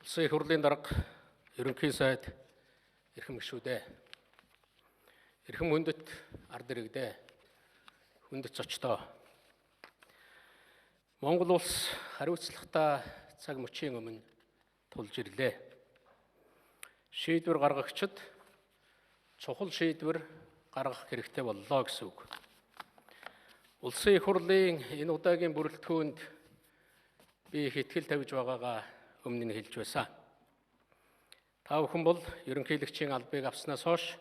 Улсын их хурлын дарга ерөнхий сайд эрхэм гишүүдээ. Эрхэм хүндэт ард иргэдээ. Хүндэт зочдоо. Монгол улс хариуцлагатай цаг мөчийн өмнө тулж ирлээ. Шийдвэр гаргагчид чухал шийдвэр гаргах хэрэгтэй боллоо гэсэн үг. Улсын их хурлын энэ удаагийн бүрэлдэхүүнд би их итгэл тавьж байгаагаа өмнө нь хэлж байсан. Та бүхэн бол ерөнхийлөгчийн албыг авснаас хойш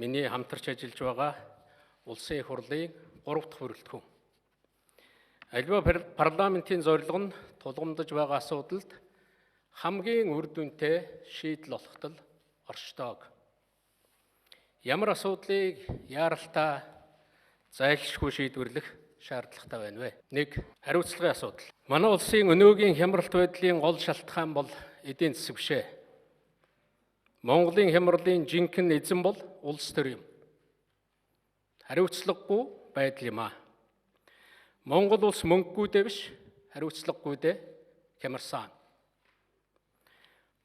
миний хамтарч ажиллаж байгаа улсын их хурлын 3 дахь бүрэлдэхүүн. Аливаа парламентын зорилго нь тулгамдж байгаа асуудалд хамгийн үр дүнтэй шийдэл олоход оршдог. Ямар асуудлыг яаралтай зайлшгүй шийдвэрлэх шаардлагатай байна вэ? 1. Хариуцлагын асуудал. Манай улсын өнөөгийн хямралт байдлын гол шалтгаан бол эдийн засаг биш ээ. Монголын хямралын жинхэнэ эзэн бол улс төр юм. Хариуцлагагүй байдал юм аа. Монгол улс мөнгөгүйдээ биш, хариуцлагагүйдээ хямарсан.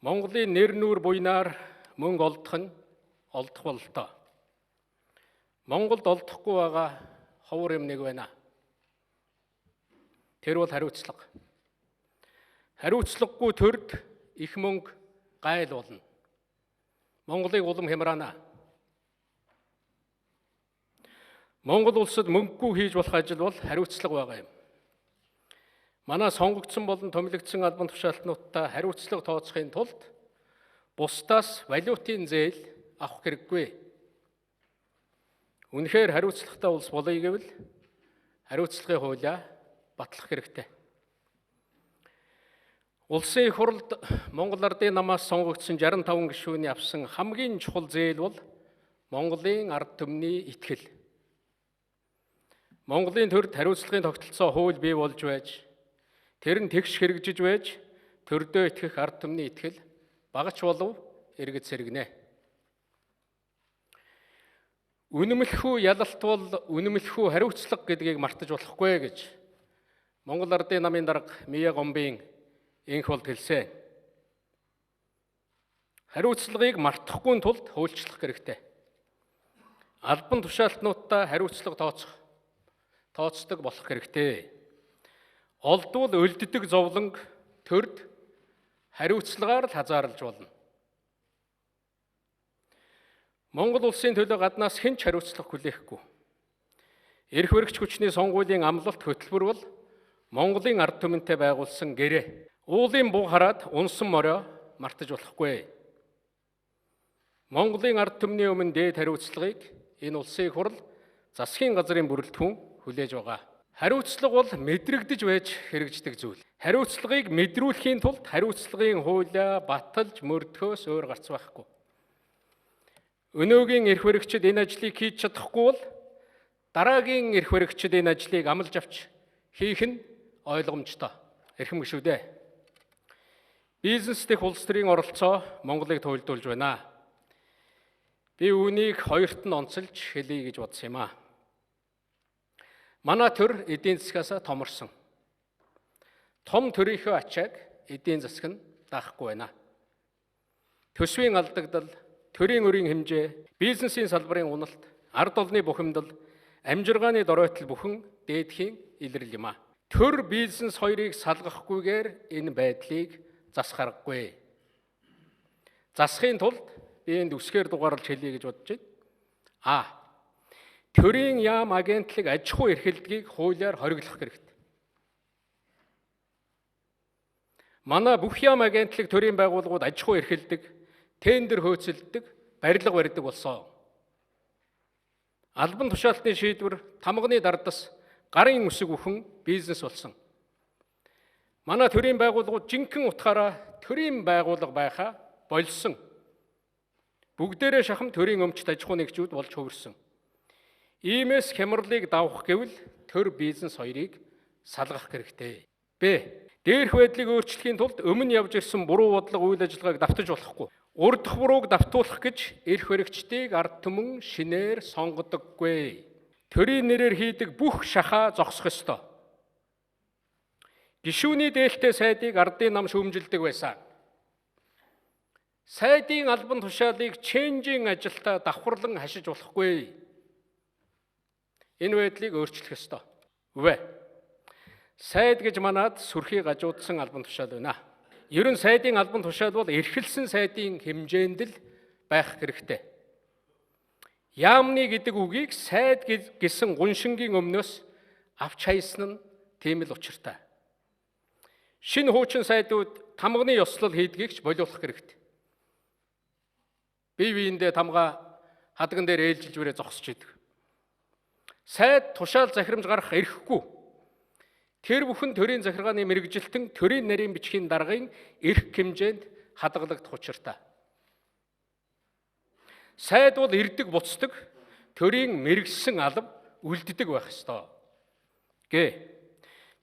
Монголын нэр нүүр буйнаар мөнгө олдох бололтой. Монголд олдохгүй байгаа ховор юм нэг байна. Тэр бол хариуцлага. Хариуцлагагүй төрд их мөнгө гайл болно. Монголыг улам хямраана. Монгол улсад мөнгөгүй хийж болох ажил бол хариуцлага байгаа юм. Манай сонгогдсон болон томилогдсон албан тушаалтнуудтай хариуцлага тооцохын тулд бусдаас валютын зээл авах хэрэггүй. Үнэхээр хариуцлагатай улс болъё гэвэл хариуцлагын хуулиа батлах хэрэгтэй. Улсын их хурлд Монгол Ардын намаас сонгогдсон 65 гишүүний авсан хамгийн чухал зээл бол Монголын ард түмний итгэл. Монголын төрд хариуцлагын тогтолцоо хууль бий болж байж, тэр нь тэгш хэрэгжиж байж, төрдөө итгэх ард түмний итгэл багач болов эргэж сэргэнэ. Үнэмлэхүү ялалт бол үнэмлэхүү хариуцлага гэдгийг мартаж болохгүй гэж Монгол Ардын намын дарга Мие Гомбын энх болд хэлсэн. Хариуцлагыг мартахгүй тулд хуульчлах хэрэгтэй. Албан тушаалтнуудтай хариуцлага тооцдог болох хэрэгтэй. Олдвол өлддөг зовлонг төрд хариуцлагаар л хазаарлаж болно. Монгол улсын төлөө гаднаас хэн ч хариуцлага хүлээхгүй. Эрх баригч хүчний сонгуулийн амлалт хөтөлбөр бол Монголын ард түмэнтэй байгуулсан гэрээ. Уулын буг хараад унсан морио мартаж болохгүй. Монголын ард түмний өмнө дээд хариуцлагыг энэ улсын их хурл засгийн газрын бүрэлдэхүүн хүлээж байгаа. Хариуцлага бол мэдрэгдэж байж хэрэгждэг зүйл. Хариуцлагыг мэдрүүлэхийн тулд хариуцлагын хуулиа баталж мөрдөхөөс өөр гарц байхгүй. Өнөөгийн эрх баригчид энэ ажлыг хийж чадахгүй бол дараагийн эрх баригчид энэ ажлыг амлаж авч хийх нь ойлгомжтой. Эрхэм гишүүдээ. Бизнес дэх улс төрийн оролцоо Монголыг туйлдуулж байна. Би үүнийг хоёрт нь онцолж хэлье гэж бодсон юм аа. Манай төр эдийн засгаас томорсон. Том төрийнхөө ачааг эдийн засаг нь даахгүй байна. Төсвийн алдагдал, төрийн өрийн хэмжээ, бизнесийн салбарын уналт, ард олны бухимдал, амжиргааны доройтол бүхэн дээдхийн илрэл юм аа. Төр бизнес хоёрыг салгахгүйгээр энэ байдлыг засах аргагүй. Засахын тулд би энд үсгээр дугаарлаж хэлье гэж бодож байна. Төрийн яам агентлаг аж ахуй эрхлэлтгийг хуулиар хориглох хэрэгтэй. Манай бүх яам агентлаг төрийн байгууллагууд аж ахуй эрхэлдэг, тендер хөөцөлдөг, барилга барьдаг болсон. Албан тушаалтын шийдвэр, тамганы дардас, гарын үсэг бүхэн бизнес болсон. Манай төрийн байгууллагууд жинхэнэ утгаараа төрийн байгууллага байхаа болсон. Бүгдээрээ шахам төрийн өмчт аж ахуй нэгжүүд болж хувирсан. Иймээс хямралыг давах гэвэл төр бизнес хоёрыг салгах хэрэгтэй. Б. Дээрх байдлыг өөрчлөхийн тулд өмнө явж ирсэн буруу бодлого үйл ажиллагааг давтаж болохгүй. Урдх бурууг давтуулах гэж эрх баригчдыг ард түмэн шинээр сонгодоггүй. Төрийн нэрээр хийдэг бүх шахаа зогсох ёстой. Гишүүний дээлтэй сайдыг ардын нам шүүмжилдэг байсан. Сайдын албан тушаалыг ченжийн ажилдаа давхарлан хашиж болохгүй. Энэ байдлыг өөрчлөх ёстой. Үгүй. Сайд гэж манад сүрхий гажуудсан албан тушаал байна. Ерөн сайдын албан тушаал бол эрхэлсэн сайдын хэмжээнд л байх хэрэгтэй. Яамны гэдэг үгийг сайд гэсэн гуншингийн өмнөөс авч хайсан нь тийм л учиртай. Шинэ хуучин сайдууд тамганы ёслол хийдгийг ч болиулах хэрэгтэй. Бие биендээ тамга хадган дээр ээлжилж бүрээ зогсож идэг. Сайд тушаал захирамж гарах эрхгүй. Тэр бүхэн төрийн захиргааны мэрэгжилтэн төрийн нарийн бичгийн даргын эрх хэмжээнд хадгалагдах учиртай. Сайд бол ирдэг буцдаг, төрийн мэрэгсэн алба үлддэг байх ёстой.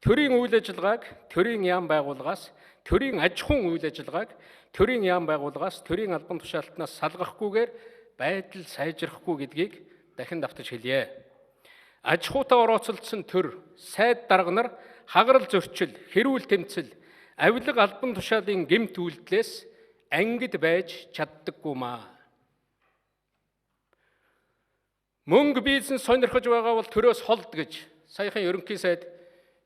Төрийн үйл ажиллагааг төрийн яам байгууллагаас, төрийн аж ахуйн үйл ажиллагааг төрийн яам байгууллагаас, төрийн албан тушаалтнаас салгахгүйгээр байдал сайжрахгүй гэдгийг дахин давтаж хэлье. Аж ахуйтай орооцолдсон төр, сайд дарга нар хагарал зөрчил, хэрүүл тэмцэл, авилга албан тушаалын гэмт үйлдэлээс ангид байж чаддаггүй маа. Мөнгө бизнес сонирхож байгаа бол төрөөс холд гэж саяхан ерөнхий сайд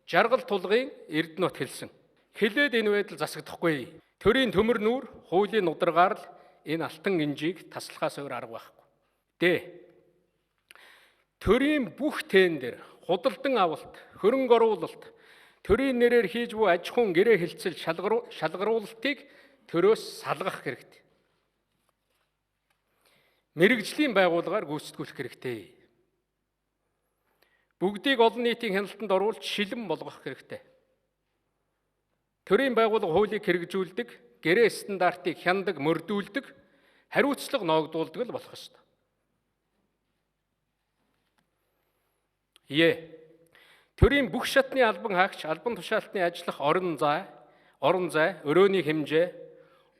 жаргал тулгын Эрдэнэт хэлсэн. Хэлээд энэ байдал засагдахгүй. Төрийн төмөр нүүр, хуулийн ударгаар л энэ алтан гинжийг таслахаас өөр арга байхгүй. Төрийн бүх тендер, худалдан авалт, хөрөнгө оруулалт, төрийн нэрээр хийж буй аж ахуйн гэрээ хэлцэл шалгаруулалтыг төрөөс салгах хэрэгтэй. Мэргэжлийн байгууллагаар гүйцэтгүүлэх хэрэгтэй. Бүгдийг олон нийтийн хяналтанд оруулж шилэн болгох хэрэгтэй. Төрийн байгууллага хуулийг хэрэгжүүлдэг, гэрээ стандартыг хяндаг, мөрдүүлдэг, хариуцлага ноогдуулдаг л болох ёстой. Төрийн бүх шатны албан хаагч, албан тушаалтны ажиллах орон зай, өрөөний хэмжээ,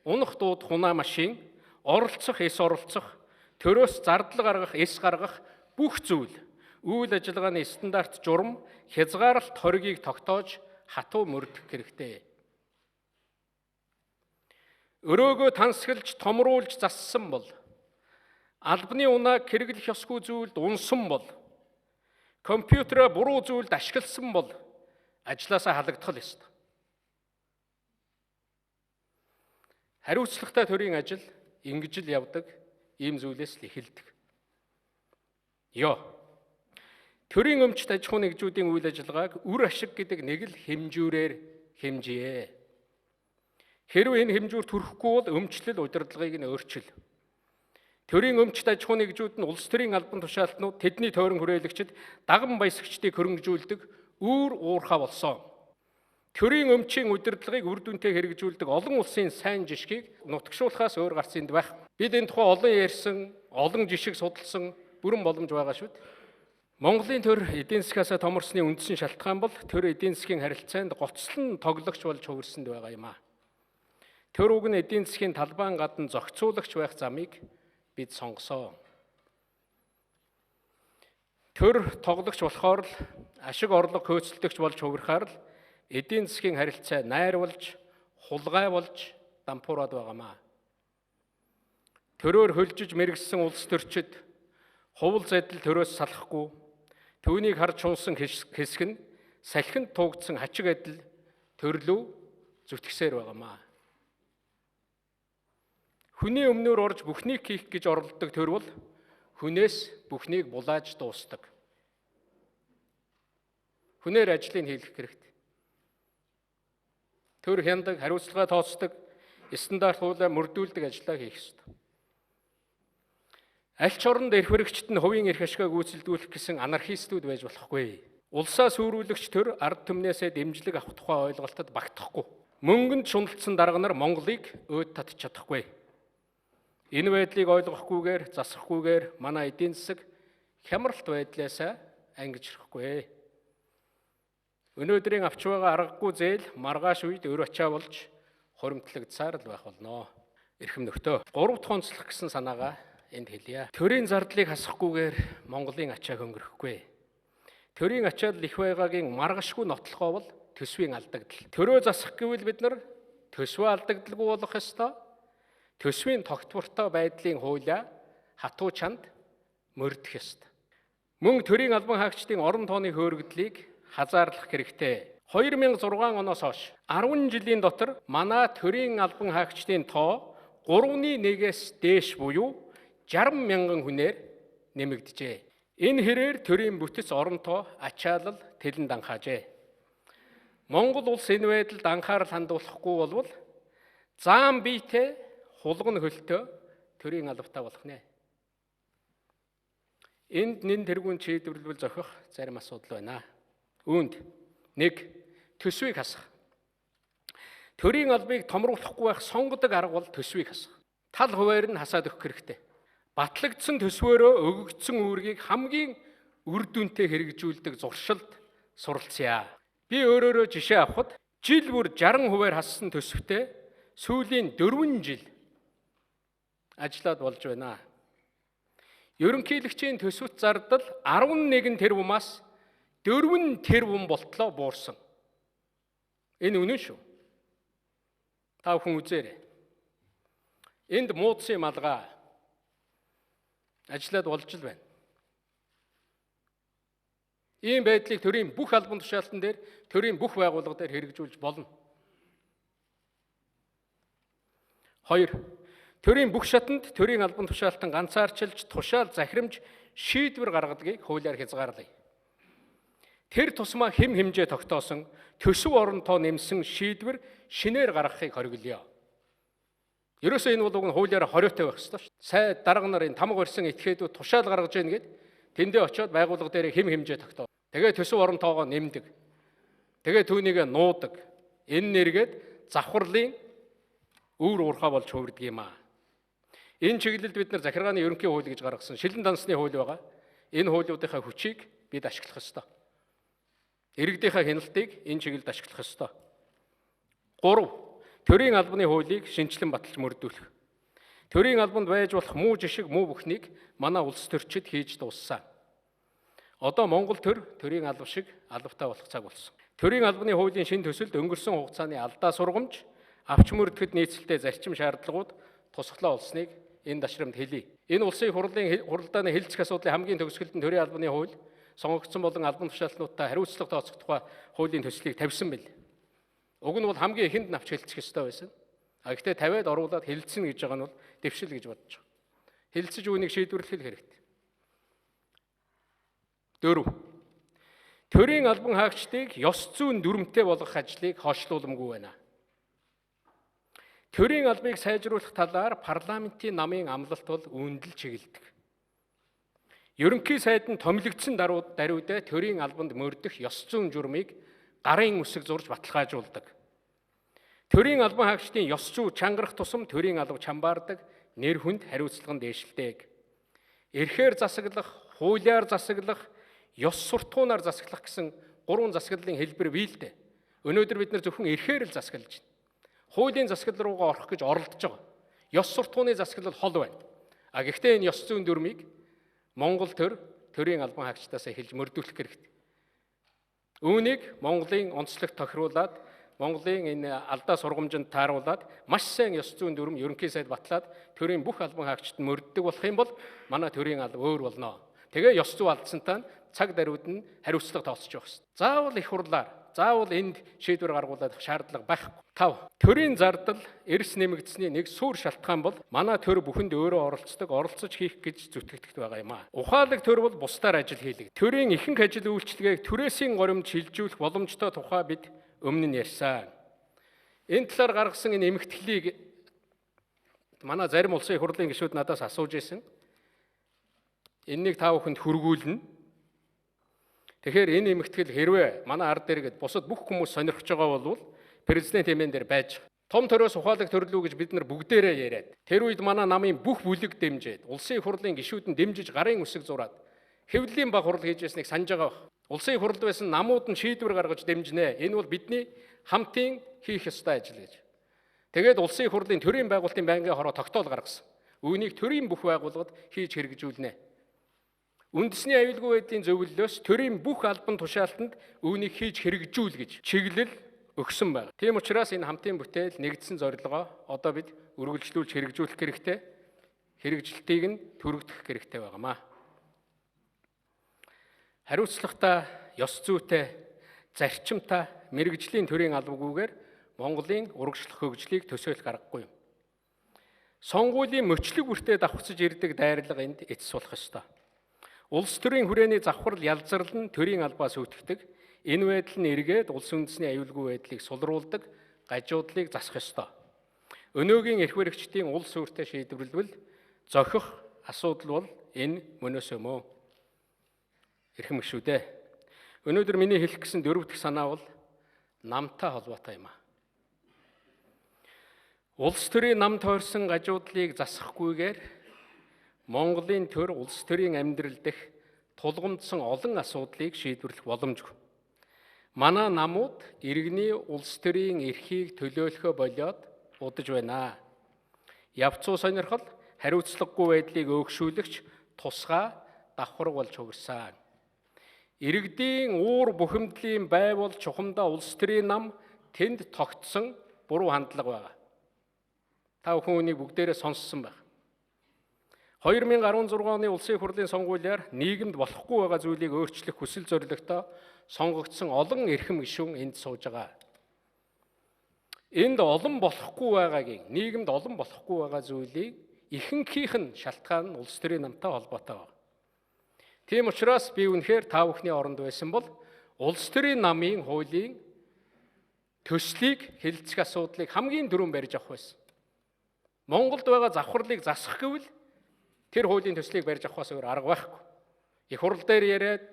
унах дууд хунаа машин, оролцох, эс оролцох, төрөөс зардал гаргах, эс гаргах бүх зүйл үйл ажиллагааны стандарт журам, хязгаарлалт хоргийг тогтоож хатуу мөрдөх хэрэгтэй. Өрөөгөө тансаглаж, томруулж зассан бол, албаны унааг хэрэглэх ёсгүй зүйлд унсан бол, компьютераа буруу зүйлд ашигласан бол ажлаасаа халагдах ёстой. Хариуцлагатай төрийн ажил ингэж л явдаг, ийм зүйлээс л эхэлдэг. Төрийн өмчт аж ахуйн нэгжүүдийн үйл ажиллагааг үр ашиг гэдэг нэг л хэмжүүрээр хэмжээ. Хэрвээ энэ хэмжүүрт хүрэхгүй бол өмчлөл удирдлагыг нь өөрчил. Төрийн өмчт аж ахуйн нэгжүүд нь улс төрийн албан тушаалтнууд, тэдний тойрон хүрээлэгчид, даган баясагчдыг хөрөнгөжүүлдэг үүр уурхай болсон. Төрийн өмчийн удирдлагыг үр дүнтэй хэрэгжүүлдэг олон улсын сайн жишгийг нутагшуулахаас өөр гарц энд байх. Бид энэ тухай олон ярьсан, олон жишг судалсан бүрэн боломж байгаа шүү дээ. Монголын төр эдийн засгаас томорсны үндсэн шалтгаан бол төр эдийн засгийн харилцаанд гоцлон тоглогч болж хувирсанд байгаа юм аа. Төр уг нь эдийн засгийн талбайн гадна зохицуулагч байх замыг бид сонгосоо. Төр тоглогч болохоор л ашиг орлого хөөцөлдөгч болж хувирахаар л эдийн засгийн харилцаа найрвалж, хулгай болж дампуураад байгаамаа. Төрөөр хөлжиж мэрэгсэн улс төрчид хувал зайдал төрөөс салахгүй, түүнийг харж шунсан хэсэг нь салхинд тугдсан хачиг адил төрлөө зүтгэсээр байгаамаа. Хүний өмнөр орж бүхнийг хийх гэж оролддог төр бол хүнээс бүхнийг булааж дуустдаг. Хүнээр ажлыг хийх хэрэгтэй. Төр хяндаг, хариуцлага тооцдог, стандарт хуулиа мөрдүүлдэг ажлаа хийх ёстой. Аль ч оронд эрх баригчид нь хувийн эрх ашигыг гүйцэлдүүлэх гэсэн анархистууд байж болохгүй. Улсаа сүрүүлэгч төр ард түмнээсээ дэмжлэг авах тухай ойлголтод багтахгүй. Мөнгөнд шуналтсан дарга нар Монголыг өөд татж чадахгүй. Энэ байдлыг ойлгохгүйгээр, засахгүйгээр манай эдийн засаг хямралт байдлаасаа ангижрахгүй. Өнөөдрийн авч байгаа аргагүй зээл маргааш үед өр ачаа болж хуримтлагдсаар л байх болно. Эрхэм нөхдөө, 3 дахь онцлог гэсэн санаагаа энд хэлье. Төрийн зардлыг хасахгүйгээр Монголын ачаа хөнгөрөхгүй. Төрийн ачаал их байгаагийн маргашгүй нотлохоо бол төсвийн алдагдал. Төрөө засах гэвэл бид нар төсвөө алдагдалгүй болох ёстой. төсвийн тогтвортой байдлын хуулиа хатуу чанд мөрдөх ёстой. Мөн төрийн албан хаагчдын орон тооны хөөргөдлийг хазаарлах хэрэгтэй. 2006 оноос хойш 10 жилийн дотор манай төрийн албан хаагчдын тоо 3.1-ээс дээш буюу 60 мянган хүнээр нэмэгдэжээ. Энэ хэрээр төрийн бүтэц оронтоо ачаалал тэлэн данхаажээ. Монгол улс энэ байдалд анхаарал хандуулахгүй болвол заам биетэй хулган хөлтөө төрийн албатай болох нэ. Энд нэн тэргүүн шийдвэрлэл зохих зарим асуудал байна. Үүнд 1. Төсвийг хасах. Төрийн албыг томруулахгүй байх сонгодог арга бол төсвийг хасах. Тал хуваар нь хасаад өгөх хэрэгтэй. Батлагдсан төсвөөрөө өгөгдсөн үүргийг хамгийн үр дүнтэй хэрэгжүүлдэг зуршилд суралцъя. Би өөрөөрөө жишээ авахад жил бүр 60% хассан төсөвтэй сүүлийн 4 жил ажиллаад болж байна. Ерөнхийлөгчийн төсөвт зардал 11 тэрбумаас 4 тэрбум болтлоо буурсан. Энэ үнэн шүү. Та бүхэн үзээрэй. Энд муудсан малгай ажиллаад болж л байна. Ийм байдлыг төрийн бүх албан тушаалтан дээр, төрийн бүх байгууллага дээр хэрэгжүүлж болно. 2. Төрийн бүх шатанд төрийн албан тушаалтан ганцаарчилж, тушаал захирамж шийдвэр гаргадгийг хуулиар хязгаарлая. Тэр тусмаа хэм хэмжээ тогтоосон, төсөв оронтоо нэмсэн шийдвэр шинээр гаргахыг хориглоё. Ерөөсөө энэ бол уг нь хуулиараа хориотой байх ёстой шүү. Сай дарга нарын тамга барьсан этгээдүүд тушаал гаргаж ийн гэд тэндээ очиод байгууллага дээр хэм хэмжээ тогтоо. Тэгээ төсөв оронтоогоо нэмдэг. Тэгээ түүнийг нуудаг. Энэ нэргээд завхарлын үүр уурхай болж хувирдаг юм аа. Энэ чиглэлд бид нар захиргааны ерөнхий хууль гэж гаргасан шилэн дансны хууль байгаа. Энэ хуулиудынхаа хүчийг бид ашиглах ёстой. Иргэдийнхээ хяналтыг энэ чиглэлд ашиглах ёстой. 3. Төрийн албаны хуулийг шинжилэн баталж мөрдүүлэх. Төрийн албанд байж болох муу жишг муу бүхнийг манай улс төрчид хийж дууссан. Одоо Монгол төрийн алба шиг албатай болох цаг болсон. Төрийн албаны хуулийн шинэ төсөлд өнгөрсөн хугацааны алдаа сургамж, авч мөрдөд нийцэлтэй зарчим шаардлагууд тусглаа олсныг энэ дашрамд хэлье. Энэ улсын хуралдааны хэлэлцэх асуудлын хамгийн төгсгөлд нь төрийн албаны хууль сонгогдсон болон албан тушаалтнуудаа хариуцлага тооцох тухай хуулийн төслийг тавьсан бил. Уг нь бол хамгийн эхэнд навч хэлэлцэх ёстой байсан. Гэхдээ тавиад оруулаад хэлэлцэн гэж байгаа нь бол дэвшил гэж бодож байгаа. Хэлэлцэж үүнийг шийдвэрлэх хэрэгтэй. 4. Төрийн албан хаагчдыг ёс зүйн дүрмтэй болгох ажлыг хойшлууламгүй байна. Төрийн албыг сайжруулах талаар парламентын намын амлалт бол үүндэл чиглэдэг. Ерөнхий сайд нь томилогдсон даруйдаа төрийн албанд мөрдөх ёс зүйн журмыг гарын үсэг зурж баталгаажуулдаг. Төрийн албан хаагчдын ёс зүй чангарах тусам төрийн алба чамбаардаг, нэр хүнд хариуцлага нь дээшилдэг. Эрхээр засаглах, хуулиар засаглах, ёс суртахуунаар засаглах гэсэн 3 засаглалын хэлбэр бий л дээ. Өнөөдөр бид нар зөвхөн эрхээр л засаглаж байна. Хуулийн засаглал руугаа орох гэж оролдож байгаа. Ёс суртахууны засаглал хол байна. Гэхдээ энэ ёс зүйн дүрмийг Монгол төрийн албан хаагчдаас эхэлж мөрдүүлэх хэрэгтэй. Үүнийг Монголын онцлог тохируулаад, Монголын энэ алдаа сургамжинд тааруулаад маш сайн ёс зүйн дүрм ерөнхий сайд батлаад төрийн бүх албан хаагчид мөрддөг болох юм бол манай төрийн алба өөр болно. Тэгээ ёс зүй алдсантай цаг даруйд нь хариуцлага тооцож явах хэрэгтэй. Заавал их хурлаар, заавал энд шийдвэр гаргуулах шаардлага байхгүй. 5. Төрийн зардал эрс нэмэгдсэний нэг суур шалтгаан бол манай төр бүхэнд өөрөө оролцож хийх гэж зүтгэгдэх байгаа юм аа. Ухаалаг төр бол бусдаар ажил хийлэг. Төрийн ихэнх ажил үйлчлэгийг түрээсийн горимд шилжүүлэх боломжтой тухай бид өмнө нь ярьсан. Энэ талаар гаргасан энэ эмгэтгэлийг манай зарим улсын их хурлын гишүүд надаас асууж байсан. Энэнийг та бүхэнд хүргүүлнэ. Тэгэхээр энэ эмгэтгэл хэрвээ манай ард дээргээд бусад бүх хүмүүс сонирхож байгаа бол президент хэмээн дээр байж том төрөөс ухаалаг төрлөө гэж бид нар бүгдээрээ яриад тэр үед манай намын бүх бүлэг дэмжиж улсын их хурлын гишүүд нь дэмжиж гарын үсэг зураад хэвлэлийн баг хурал хийж ясныг санаж байгаа байх. Улсын их хурлд байсан намууд нь шийдвэр гаргаж дэмжинэ. Энэ бол бидний хамтын хийх ёстой ажил гэж. Тэгээд улсын их хурлын төрийн байгуулалтын байнгын хороо тогтоол гаргасан. Үүнийг төрийн бүх байгууллагад хийж хэрэгжүүлнэ. Үндэсний аюулгүй байдлын зөвлөлөөс төрийн бүх албан тушаалтанд үүнийг хийж хэрэгжүүл гэж чиглэл өгсөн байна. Тийм учраас энэ хамтын бүтээл нэгдсэн зорилгоо одоо бид үргэлжлүүлж хэрэгжүүлэх хэрэгтэй. Хэрэгжилтийг нь түрэгдэх хэрэгтэй байнамаа. Хариуцлагатай, ёс зүйтэй, зарчимтай мэрэгжлийн төрийн албагүйгээр Монголын урагшлах хөгжлийг төсөөлөх аргагүй юм. Сонгуулийн мөчлөг бүртээ давхцаж ирдэг дайрлага энд эцэс болох ёстой. Улс төрийн хүрээний завхрал ялзарл нь төрийн албаас үүдэгдэг. Энэ байдал нь эргээд улс үндэсний аюулгүй байдлыг сулруулдаг гажуудлыг засах ёстой. Өнөөгийн эрх баригчдын улс үүртэй шийдвэрлэл зохих асуудал бол энэ мөнөөс мөн. Эрхэм гишүүдээ. Өнөөдөр миний хэлэх гэсэн дөрөв дэх санаа бол намтай холбоотой юм аа. Улс төрийн нам тойрсон гажуудлыг засахгүйгээр Монголын төр улс төрийн амьдрал дэх тулгамдсан олон асуудлыг шийдвэрлэх боломжгүй. Манай намууд иргэний улс төрийн эрхийг төлөөлөхөө болоод удаж байна. Явцуу сонирхол хариуцлагагүй байдлыг өөгшүүлэгч тусгай давхар болж хугарсан. Иргэдийн уур бухимдлын байвал чухамдаа улс төрийн нам тэнд тогтсон буруу хандлага байна. Та бүхэн үнийг бүгдээрээ сонссон байх. 2016 оны улсын хурлын сонгуулиар нийгэмд болохгүй байгаа зүйлийг өөрчлөх хүсэл зорилготой сонгогдсон олон эрхэм гишүүн энд сууж байгаа. Энд олон болохгүй байгаагийн, нийгэмд олон болохгүй байгаа зүйлийг ихэнхийнх нь шалтгаан нь улс төрийн намтай холбоотой байна. Тийм учраас би үнэхээр та бүхний оронд байсан бол улс төрийн намын хуулийн төслийг хэлэлцэх асуудлыг хамгийн дөрөв барьж авах байсан. Монголд байгаа завхралыг засах гэвэл тэр хуулийн төслийг барьж авахаас өөр арга байхгүй. Их хурл дээр яриад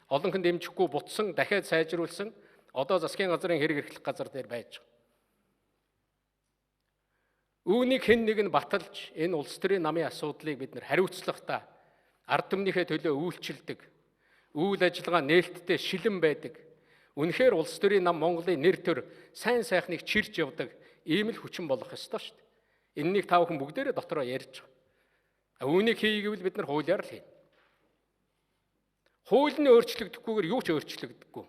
олонхын дэмжихгүй бутсан, дахиад сайжруулсан одоо засгийн газрын хэрэг эрхлэх газар дээр байж байгаа. Үүнийг хэн нэг нь баталж энэ улс төрийн намын асуудлыг бид хариуцлагатай ард түмнийхээ төлөө үйлчилдэг, үйл ажиллагаа нээлттэй шилэн байдаг. Үнэхээр улс төрийн нам Монголын нэр төр сайн сайхныг чирч явдаг ийм л хүчин болох ёстой шүү дээ. Энэнийг та бүхэн бүгдээрээ дотроо ярьж байгаа. Үүнийг хий гэвэл бид нар хуулиар л хийнэ. Хууль нь өөрчлөгдөхгүйгээр юу ч өөрчлөгдөхгүй.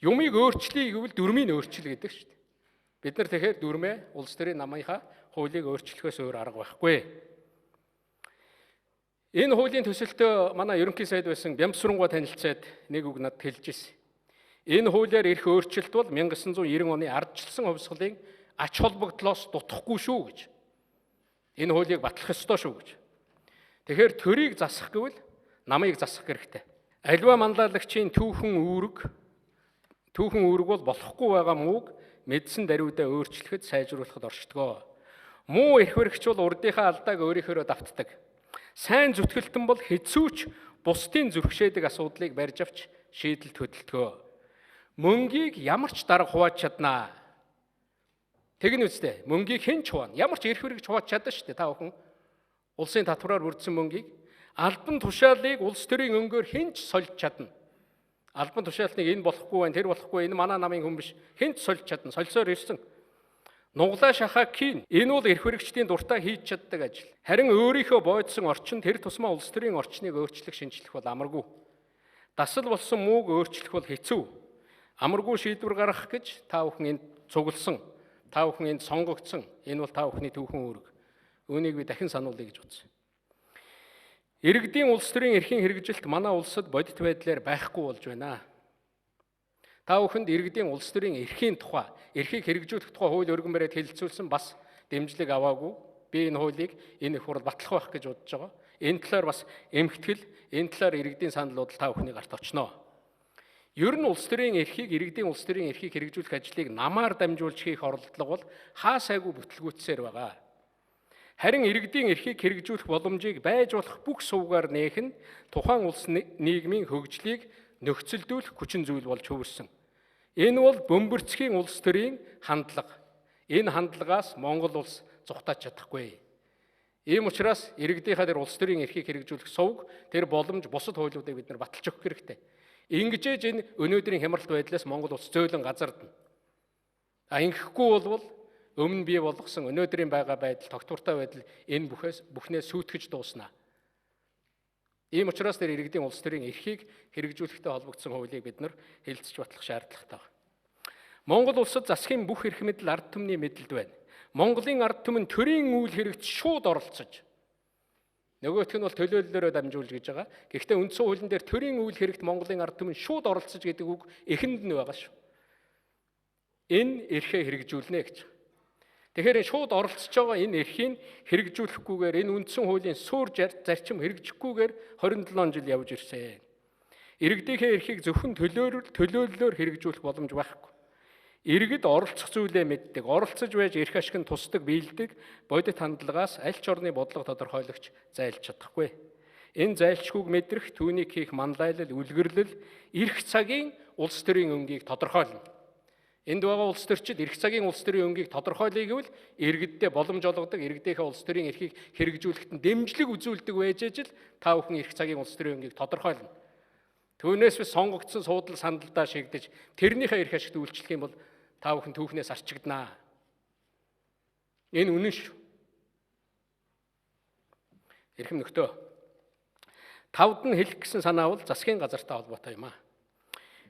Юмыг өөрчлөе гэвэл дүрмийг өөрчил гэдэг шүү дээ. Бид нар тэгэхээр дүрмээ улс төрийн намынхаа хуулийг өөрчлөхөөс өөр арга байхгүй. Энэ хуулийн төсөлтөө манай ерөнхий сайд байсан Бямсрангуй танилцаад нэг үг надад хэлж ирсэн. Энэ хуулиар ирэх өөрчлөлт бол 1990 оны ардчилсан хувьсгалын ач холбогдлоос дутахгүй шүү гэж. Энэ хуулийг батлах ёстой шүү гэж. Тэгэхээр төрийг засах гэвэл намыг засах хэрэгтэй. Аливаа манлайлагчийн түүхэн үүрэг бол болохгүй байгаа мууг мэдсэн даруйдаа өөрчлөхөд сайжруулахад оршдгоо. Муу эрх баригч бол урдынхаа алдааг өөрийнхөө давтдаг. Сайн зүтгэлтэн бол хэцүүч бусдын зүрхшээдэг асуудлыг барьж авч шийдэлд хөдөлтгөө. Мөнгийг ямар ч дарга хувааж чаднаа. Тэгнэ үстэй. Мөнгийг хэн ч хуваана. Ямар ч эрх баригч хувааж чадна шүү дээ. Та бүхэн улсын татвараар бүрдсэн мөнгийг албан тушаалыг улс төрийн өнгөөр хэн ч сольж чадна. Албан тушаалтныг энэ болохгүй байна, тэр болохгүй, энэ манай намын хүн биш. Хэн ч сольж чадна. Сольсоор ирсэн. Нуглаа шахаа кийн. Энэ бол эрх баригчдын дуртай хийж чаддаг ажил. Харин өөрийнхөө бойдсон орчин тэр тусмаа улс төрийн орчныг өөрчлөх, шинжлэх бол амаргүй. Дасал болсон мууг өөрчлөх бол хэцүү. Амаргүй шийдвэр гаргах гэж та бүхэн энд цугласан. Та бүхэн энд сонгогдсон. Энэ бол та бүхний түүхэн үүрэг. Үүнийг би дахин сануулъя гэж утсан. Иргэдийн улс төрийн эрхийн хэрэгжилт манай улсад бодит байдлаар байхгүй болж байна. Та бүхэнд иргэдийн улс төрийн эрхийн тухай, эрхийг хэрэгжүүлэх тухай хууль өргөн бариад хэлэлцүүлсэн бас дэмжлэг аваагүй. Би энэ хуулийг энэ их хурл батлах байх гэж бодож байгаа. Энэ талаар бас эмхтгэл, энэ талаар иргэдийн санал бодол та бүхний гарт очноо. Ер нь улс төрийн эрхийг, иргэдийн улс төрийн эрхийг хэрэгжүүлэх ажлыг намаар дамжуулж хийх оролдлого бол хаа сайгүй бүтлгүүцсээр байгаа. Харин иргэдийн эрхийг хэрэгжүүлэх боломжийг байж болох бүх сувгаар нээх нь тухайн улс нийгмийн хөгжлийг нөхцөлдүүлэх хүчин зүйл болж хувирсан. Энэ бол бөмбөрцгийн улс төрийн хандлага. Энэ хандлагаас Монгол улс зугатаж чадахгүй. Ийм учраас иргэдийнхаа тэр улс төрийн эрхийг хэрэгжүүлэх сувг, тэр боломж бусад хуулиудыг бид нар баталж өгөх хэрэгтэй. Ингэжээж энэ өнөөдрийн хямралт байдлаас Монгол улс зөөлөн газардна. Ингэхгүй бол өмнө бий болгосон өнөөдрийн байгаа байдал, тогтвортой байдал энэ бүхнээ сүйтгэж дуусна. Ийм учраас тэр иргэдийн улс төрийн эрхийг хэрэгжүүлэхтэй холбогдсон хуулийг бид нар хэлэлцэж батлах шаардлагатай байна. Монгол улсад засгийн бүх эрх мэдэл ард түмний мэдэлд байна. Монголын ард түмэн төрийн үйл хэрэгт шууд оролцож, нөгөөх нь бол төлөөллөөрөө дамжуулж гэж байгаа. Гэхдээ үндсэн хуулийн дээр төрийн үйл хэрэгт Монголын ард түмэн шууд оролцож гэдэг үг эхэнд нь байгаа шүү. Энэ эрхээ хэрэгжүүлнэ гэж. Тэгэхээр шууд оролцож байгаа энэ эрхийг хэрэгжүүлэхгүйгээр, энэ үндсэн хуулийн суурь зарчим хэрэгжихгүйгээр 27 жил явж ирсэн. Иргэдийнхээ эрхийг зөвхөн төлөөллөөр хэрэгжүүлэх боломж байхгүй. Иргэд оролцох зүйлээ мэддэг, оролцож байж эрх ашиг нь тусдаг, биелдэг бодит хандлагаас аль ч орны бодлого тодорхойлогч зайлж чадахгүй. Энэ зайлшгүйг мэдрэх, түүнийг хийх манлайлал, үлгэрлэл эрх цагийн улс төрийн өнгийг тодорхойлно. Энд байгаа улс төрчид эрх цагийн улс төрийн өнгийг тодорхойлъё гэвэл иргэддээ боломж олгодог, иргэдийнхээ улс төрийн эрхийг хэрэгжүүлэхэд дэмжлэг үзүүлдэг байж ижил та бүхэн эрх цагийн улс төрийн өнгийг тодорхойлно. Түүнээс биш сонгогдсон суудлал сандалдаа шигдэж тэрнийхээ эрх ашигт үйлчлэх юм бол та бүхэн түүхнээс арчигднаа. Энэ үнэн шүү. Эрхэм нөхдөө. Тавд нь хэлэх гэсэн санаа бол засгийн газартай холбоотой юм аа.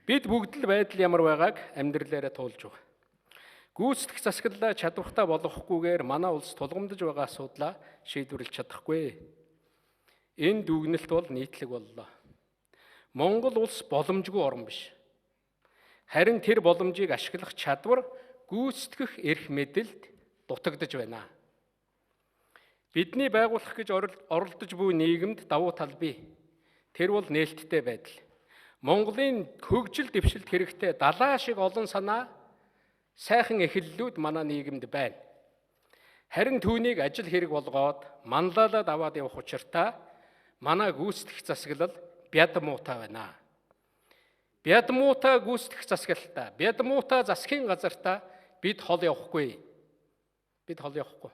Бид бүгд л байдал ямар байгааг амьдралаараа туулж байгаа. Гүйцэтгэх засаглалаа чадвартай болгохгүйгээр манай улс тулгамдж байгаа асуудлаа шийдвэрлэж чадахгүй. Энэ дүгнэлт бол нийтлэг боллоо. Монгол улс боломжгүй орн биш. Харин тэр боломжийг ашиглах чадвар гүйцэтгэх эрх мэдэлд дутагдж байна. Бидний байгуулах гэж оролдож буй нийгэмд давуу тал бий. Тэр бол нээлттэй байдал. Монголын хөгжил дэвшилт хэрэгтэй далаа шиг олон санаа, сайхан эхлэлүүд манай нийгэмд байна. Харин түүнийг ажил хэрэг болгоод манлайлаад аваад явах учиртаа манай гүйцэтгэх засаглал бядмуутай байна. Бядмуутай гүйцэтгэх засаглалтаа, бядмуутай засгийн газартаа бид хол явахгүй. Бид хол явахгүй.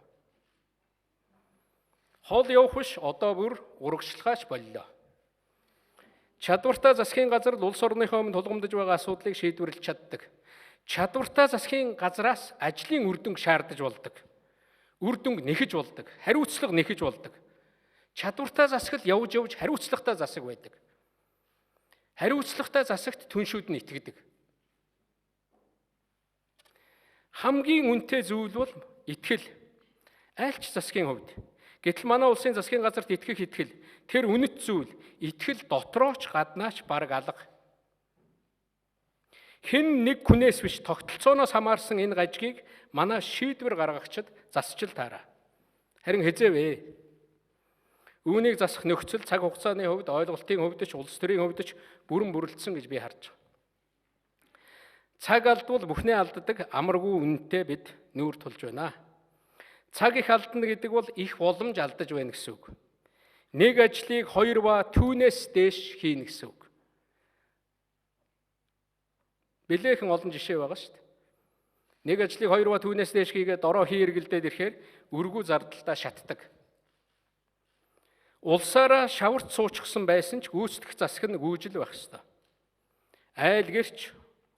Хол явах биш одоо бүр урагшлахаач боллоо. Чадвартай засгийн газар улс орныхоо өмнө тулгамдж байгаа асуудлыг шийдвэрлэж чаддаг. Чадвартай засгийн газраас ажлын үр дүнг шаардаж болдог. Үр дүнг нэхэж болдог. Хариуцлага нэхэж болдог. Чадвартай засаг л явж хариуцлагатай засаг байдаг. Хариуцлагатай засагт түншүүд нь итгэдэг. Хамгийн үнэтэй зүйл бол итгэл. Аль ч засгийн хувьд. Гэтэл манай улсын засгийн газарт итгэх итгэл, тэр үнэт зүйл, итгэл дотрооч гаднаач бараг алга. Хэн нэг хүнээс биш тогтолцооноос хамаарсан энэ гажгийг манай шийдвэр гаргагчид засчил таараа. Харин хэзээ вэ? Үүнийг засах нөхцөл цаг хугацааны хувьд, ойлголтын хувьд ч, улс төрийн хувьд ч бүрэн бүрэлдсэн гэж би харж байна. Цаг алдвал бүхнээ алддаг амаргүй үнэтэй бид нүүр тулж байна. Цаг их алдна гэдэг бол их боломж алдаж байна гэсэн үг. Нэг ажлыг 2 ба түүнээс дээш хийнэ гэсэн үг. Билээхэн олон жишээ байгаа шүү дээ. Нэг ажлыг 2 ба түүнээс дээш хийгээд дороо хийргэлдээд ирэхээр үргүү зардалтаа шатдаг. Улсаараа шаварт суучихсан байсан ч гүйцэтгэх засаг нь гүйжил байх ёстой. Айл гэрч,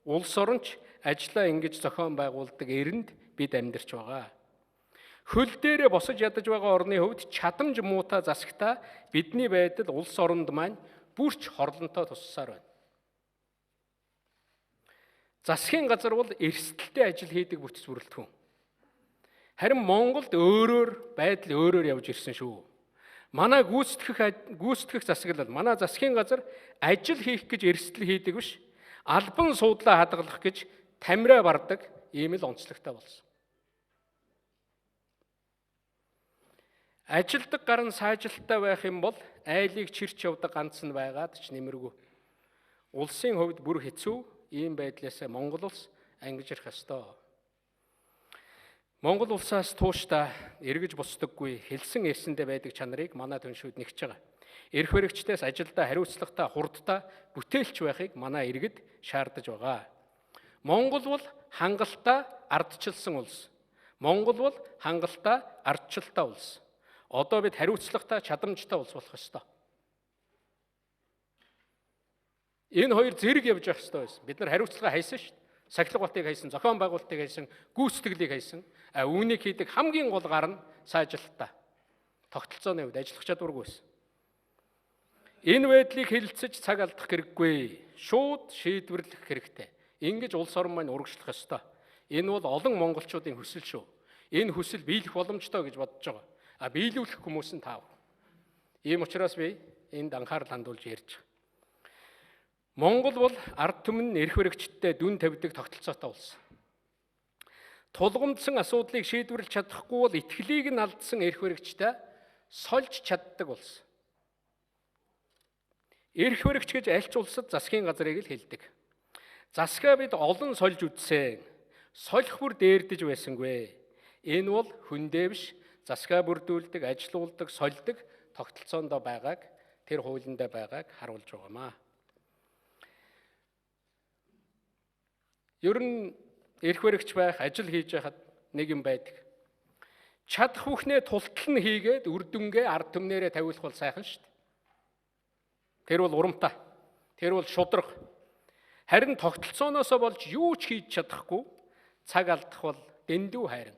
улс оронч ажлаа ингэж зохион байгуулдаг эрэнд бид амьдарч байгаа. Хөл дээрээ босож ядаж байгаа орны хувьд чадамж муутай засагтаа бидний байдал улс оронд маань бүрч хорлонтой туссаар байна. Засгийн газар бол эрсдэлтэй ажил хийдэг бүтэц бүрэлдэхүүн. Харин Монголд байдал өөрөөр явж ирсэн шүү. Манай гүйцэтгэх засаглал, манай засгийн газар ажил хийх гэж эрсдэл хийдэг биш, албан суудлаа хадгалах гэж тамираа бардаг ийм л онцлогтой болсон. Ажилдаг гар нь сайжилттай байх юм бол айлыг чирч явдаг ганц нь байгаад ч нэмэргүй. Улсын хувьд бүр хэцүү ийм байдлаас Монгол улс ангижрах ёстой. Монгол улсаас тууштай эргэж бусдаггүй хэлсэн ярьсандээ байдаг чанарыг манай түншүүд нэгж байгаа. Эрх баригчдаас ажилдаа хариуцлагатай, хурдтай бүтээлч байхыг манай иргэд шаардаж байгаа. Монгол бол хангалттай ардчилсан улс. Монгол бол хангалттай ардчилтай улс. Одоо бид хариуцлагатай, чадамжтай улс болох ёстой. Энэ хоёр зэрэг явж явах ёстой байсан. Бид нар хариуцлага хайсан шүү дээ. Сахилга балтыг хайсан, зохион байгуулалтыг хайсан, гүйцэтгэлийг хайсан. Үүнийг хийдэг хамгийн гол гар нь сайжилттай. Тогтолцооны хувьд ажиллах чадваргүй байсан. Энэ байдлыг хэлэлцэж цаг алдах хэрэггүй. Шууд шийдвэрлэх хэрэгтэй. Ингэж улс орон маань урагшлах ёстой. Энэ бол олон монголчуудын хүсэл шүү. Энэ хүсэл биелэх боломжтой гэж бодож байгаа. Биелүүлэх хүмүүс нь тав. Ийм учраас би энд анхаарал хандуулж ярьж байгаа. Монгол бол ард түмэн эрх баригчдтай дүн тавьдаг тогтолцоотой улс. Тулгамдсан асуудлыг шийдвэрлэж чадахгүй бол итгэлийг нь алдсан эрх баригчтай сольж чаддаг улс. Эрх баригч гэж аль ч улсад засгийн газрыг л хэлдэг. Засгаа бид олон сольж үтсэн. Солих бүр дээрдэж байсангүй. Энэ бол хүндээ биш, засгаа бүрдүүлдэг, ажилуулдаг, сольдог тогтолцоонд байгааг, тэр хуулинд байгааг харуулж байгаамаа. Ер нь эрх баригч байх, ажил хийж байхад нэг юм байдаг. Чадах бүхнээ тултал нь хийгээд үр дүнгээ ард түмнэрээ тавиулах бол сайхан шүү дээ. Тэр бол урамтай. Тэр бол шудраг. Харин тогтолцооноосоо болж юу ч хийж чадахгүй цаг алдах бол дэндүү хайран.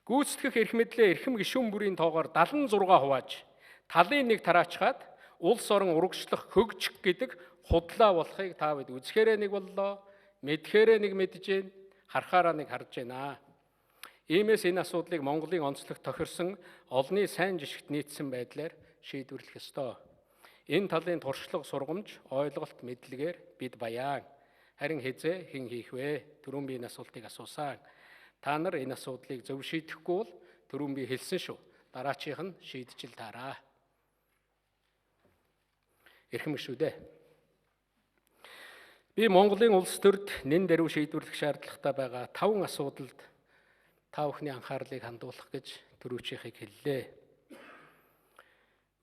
Гүйцэтгэх эрх мэдлээ эрхэм гишүүн бүрийн тоогоор 76 хувааж, талын нэг тараачгаад улс орон урагшлах хөгжих гэдэг худлаа болохыг та бид үзэхээрээ нэг боллоо, мэдхээрээ нэг мэдж гин, харахаараа нэг харж байна. Иймээс энэ асуудлыг Монголын онцлог тохирсон олонний сайн жишгт нийцсэн байдлаар шийдвэрлэх ёстой. Энэ талын туршлага, сургамж, ойлголт, мэдлэгээр бид баян. Харин хизээ хэн хийх вэ? Түрүүн би энэ асуултыг асуусан. Та нар энэ асуудлыг зөв шийдэхгүй бол түрүүн би хэлсэн шүү. Дараачих нь шийдчихэл таараа. Эрхэм гишүүдээ. Би Монголын улс төрд нэн даруй шийдвэрлэх шаардлагатай байгаа 5 асуудалд та бүхний анхаарлыг хандуулах гэж түрүүчийнхийг хэллээ.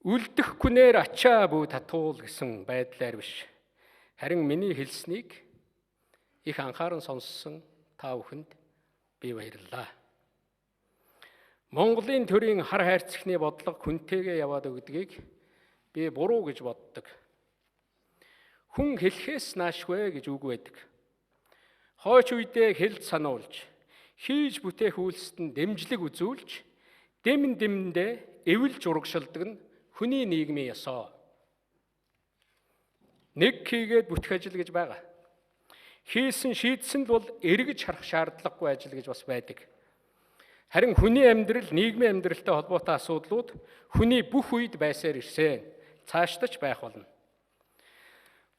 Үлдэх күнээр ачаа бүү татуул гэсэн байдлаар биш. Харин миний хэлснийг их анхааран сонссон та бүхэнд би баярлалаа. Монголын төрийн хар хайрцагны бодлого хүнтэйгээ яваад өгдгийг би буруу гэж боддог. Хүн хэлхээс наашгүй гэж үг байдаг. Хойч үедээ хэлж сануулж, хийж бүтээх үйлсэд дэмжлэг үзүүлж, дэндээ эвэлж урагшилдаг нь хүний нийгмийн ёсоо. Нэг хийгээд бүтэх ажил гэж байгаа. Хийсэн шийдсэн л бол эргэж харах шаардлагагүй ажил гэж бас байдаг. Харин хүний амьдрал, нийгмийн амьдралтай холбоотой асуудлууд хүний бүх үед байсаар ирсэн. Цаашдаа ч байх болно.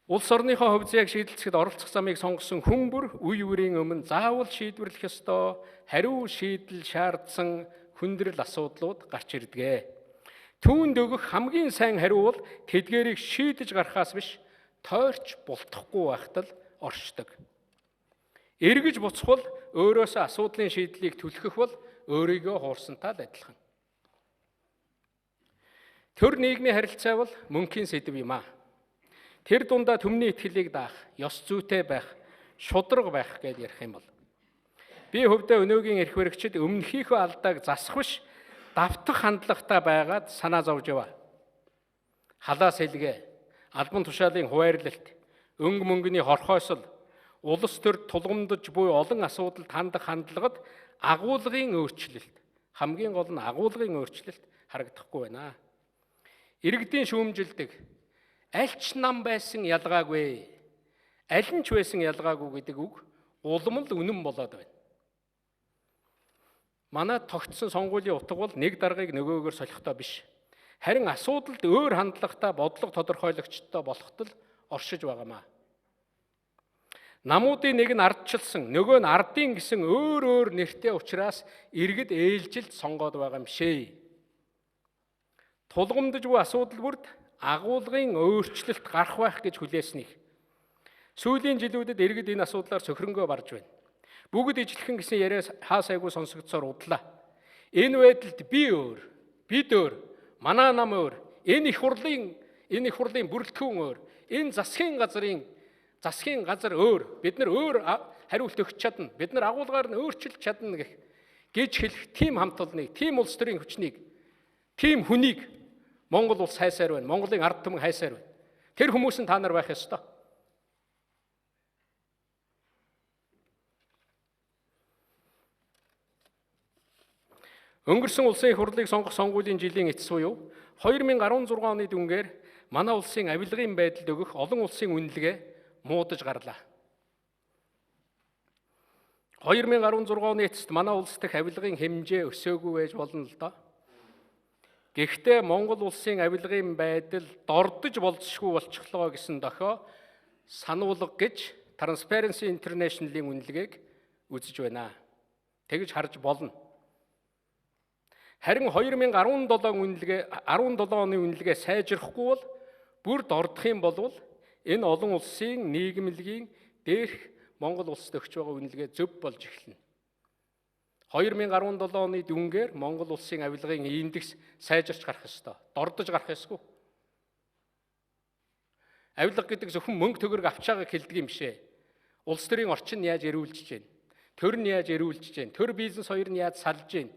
Улс орныхоо хувьд яг шийдэлцэхэд оролцох замыг сонгосон хүн бүр үе үрийн өмнө заавал шийдвэрлэх ёстой хариу шийдэл шаардсан хүндрэл асуудлууд гарч ирдэг. Түүнд өгөх хамгийн сайн хариу бол тэдгээрийг шийдэж гарахаас биш, тойрч бултахгүй байхад л оршдог. Эргэж буцхвал өөрөөсөө асуудлын шийдлийг түлхэх бол өөрийгөө хуурсантай л адилхан. Төр нийгмийн харилцаа бол мөнхийн сэдэв юм аа. Тэр дундаа түмний итгэлийг даах, ёс зүйтэй байх, шудраг байх гэж ярих юм бол. Би хувьдаа өнөөгийн эрх баригчид өмнөхийнхөө алдааг засах биш, давтах хандлагатай байгаад санаа зовж яваа. Халаа сэлгээ, албан тушаалын хуваарлалт, өнгө мөнгөний хорхойсол, улс төрд тулгамдж буй олон асуудалд хандах хандлагад агуулгын өөрчлөлт, хамгийн гол нь агуулгын өөрчлөлт харагдахгүй байна. Иргэдийн шүүмжилдэг аль ч нам байсан ялгаагүй, аль нь ч байсан ялгаагүй гэдэг үг улам л үнэн болоод байна. Манай тогтсон сонгуулийн утга бол нэг даргаыг нөгөөгөөр солихдоо биш. Харин асуудалд өөр хандлагатай бодлого тодорхойлогчтой болоход л оршиж байгаамаа. Намуудын нэг нь ардчилсан, нөгөө нь ардын гэсэн өөр нэртэй учраас иргэд ээлжилд сонгоод байгаа юм шээ. Тулгамдж буй асуудал бүрд агуулгын өөрчлөлт гарах байх гэж хүлээснийг. Сүүлийн жилүүдэд иргэд энэ асуудлаар цөхрөнгөө барж байна. Бүгд ижлэхэн гэсэн яриа хаасайгүй сонсогдсоор удлаа. Энэ байдалд би өөр, бид өөр, манай нам өөр, энэ их хурлын бүрэлдэхүүн өөр, энэ засгийн газар өөр, бид нар өөр хариулт өгч чадна, бид нар агуулгаар нь өөрчилж чадна гэж хэлэх тийм хамт олныг, тийм улс төрийн хүчнийг, тийм хүнийг Монгол улс хайсаар байна. Монголын ард түмэн хайсаар байна. Тэр хүмүүс нь та нар байх ёстой. Өнгөрсөн улсын их хурлыг сонгох сонгуулийн жилийн эцэс буюу 2016 оны дүнгээр манай улсын авилгын байдалд өгөх олон улсын үнэлгээ муудаж гарлаа. 2016 оны эцэст манай улс дахь авилгын хэмжээ өсөөгүй байж болно л доо. Гэхдээ Монгол улсын авилгын байдал дордож болзошгүй болчихлоо гэсэн дохио сануулга гэж Transparency International-ийн үнэлгээг үзэж байна. Тэгж харж болно. Харин 2017 оны үнэлгээ сайжрахгүй бол бүр дордох юм бол энэ олон улсын нийгэмлэгийн дээрх Монгол улсад өгч байгаа үнэлгээ зөв болж эхэлнэ. 2017 оны дүнгээр Монгол улсын авилгын индекс сайжирч гарах ёстой. Дордож гарах ёсгүй. Авилга гэдэг зөвхөн мөнгө төгрөг авч байгааг хэлдэг юм шээ. Улс төрийн орчин нь яаж эрүүлжиж байна? Төр нь яаж эрүүлжиж байна? Төр бизнес хоёр нь яаж салж байна?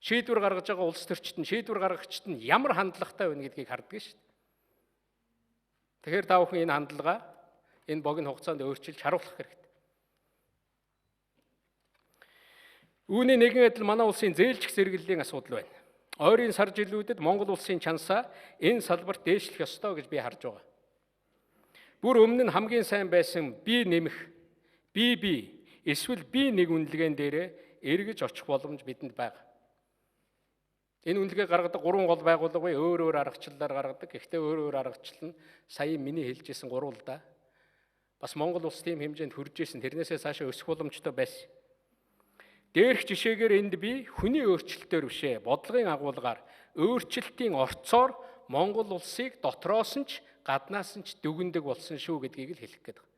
Шийдвэр гаргаж байгаа улс төрчид нь, шийдвэр гаргагчид нь ямар хандлагатай байна гэдгийг харддаг шүү дээ. Тэгэхээр та бүхэн энэ хандлага энэ богино хугацаанд өөрчилж харуулах хэрэгтэй. Үүний нэгэн адил манай улсын зээлжих зэрэглэлийн асуудал байна. Ойрын сар жилүүдэд Монгол улсын чансаа энэ салбарт дээшлэх ёстой гэж би харж байгаа. Бүр өмнө нь хамгийн сайн байсан бие нэмэх, бие эсвэл бие нэг үнэлгээн дээрээ эргэж очих боломж бидэнд байна. Энэ үнэлгээ гаргадаг 3 гол байгууллага өөр аргачлалаар гаргадаг. Гэхдээ өөр аргачлал нь сая миний хэлжсэн 3 л да. Бас Монгол улс тийм хэмжээнд хүрж исэн, тэрнээсээ цаашаа өсөх боломжтой байсан. Дээрх жишээгээр энд би хүний өөрчлөлтөөр бишээ, бодлогын агуулгаар өөрчлөлтийн орцоор Монгол улсыг дотроос нь ч гаднаас нь ч дүгндэг болсон шүү гэдгийг л хэлэх гээд байна.